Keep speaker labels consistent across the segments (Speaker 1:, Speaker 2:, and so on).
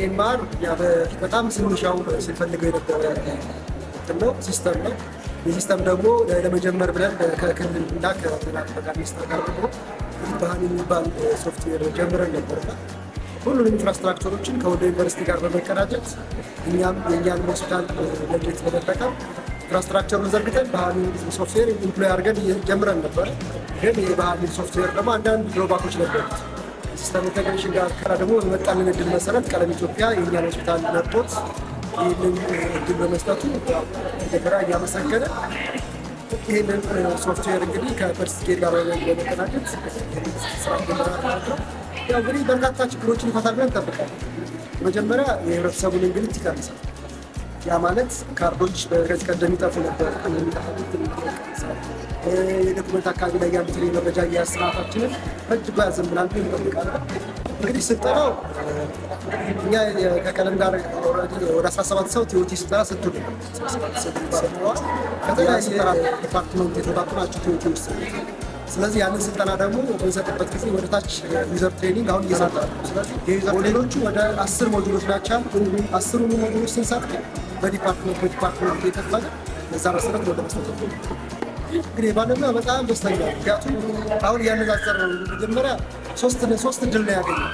Speaker 1: ኤምአር በጣም ስንሻው ስንፈልገው የነበረ ነው ሲስተም ነው። የሲስተም ደግሞ ለመጀመር ብለን ከክልል እና ከጤና ጥበቃ ሚኒስቴር ጋር ደግሞ ባህን የሚባል ሶፍትዌር ጀምረን ነበርና ሁሉንም ኢንፍራስትራክቸሮችን ከወልዲያ ዩኒቨርሲቲ ጋር በመቀናጀት እኛም የእኛን ሆስፒታል በጀት በመጠቀም ኢንፍራስትራክቸሩን ዘርግተን ባህን ሶፍትዌር ኢምፕሎይ አድርገን ጀምረን ነበር። ግን የባህን ሶፍትዌር ደግሞ አንዳንድ ድሮባኮች ነበሩት። ሲስተም ኢንቴግሬሽን ጋር ከራ ደግሞ በመጣልን እድል መሰረት ቀለም ኢትዮጵያ የእኛን ሆስፒታል መርጦት ይህንን እድል በመስጠቱ ገራ እያመሰገነ ይህንን ሶፍትዌር እንግዲህ ከፈርስት ኬር ጋር በመቀናጀት ስራ ጀምረናል ማለት ነው። ያው እንግዲህ በርካታ ችግሮችን ይፈታል ብለን እንጠብቃለን። መጀመሪያ የህብረተሰቡን እንግልት ይቀንሳል። ያ ማለት ካርዶች ከዚህ ቀደም ይጠፉ ነበር። የዶክመንት አካባቢ ላይ ያሉትን የመረጃ ስርዓታችንን በእጅጉ ያዘምናል ብለን እንጠብቃለን። እንግዲህ ስልጠናው እኛ ከቀለም ጋር ወደ 17 ሰው ቲዮቲ ስልጠና ሰጥቶን ከተለያየ ዲፓርትመንት የተውጣጡ ናቸው ቲዮቲ ውስጥ። ስለዚህ ያንን ስልጠና ደግሞ በሚሰጥበት ጊዜ ወደ ታች ዩዘር ትሬኒንግ አሁን እየሰጠ ነው። ስለዚህ ሞዴሎቹ ወደ 10 ሞጁሎች ናቸው። 10 ሞጁሎች ስንሰጥ በዲፓርትመንት የተፈለ በዛ መሰረት ወደ መስጠት እንግዲህ ባለሙያ በጣም ደስተኛ ነው። ምክንያቱም አሁን እያነጻጸር ነው። መጀመሪያ ሶስት እድል ነው ያገኘው።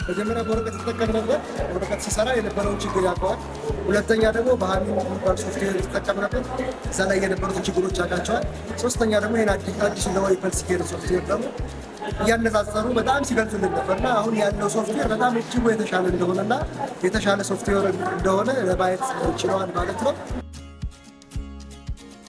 Speaker 1: መጀመሪያ በወረቀት የተጠቀም ነበር። ወረቀት ሲሰራ የነበረውን ችግር ያውቀዋል። ሁለተኛ ደግሞ ባህል የሚባል ሶፍትዌር የተጠቀም ነበር። እዛ ላይ የነበሩትን ችግሮች ያውቃቸዋል። ሶስተኛ ደግሞ ይህን አዲሱ ለዋይ ፐልስ ኬር ሶፍትዌር ደግሞ እያነጻጸሩ በጣም ሲገልጹልን ነበርና አሁን ያለው ሶፍትዌር በጣም እጅጉ የተሻለ እንደሆነና የተሻለ ሶፍትዌር እንደሆነ ለማየት ችለዋል ማለት ነው።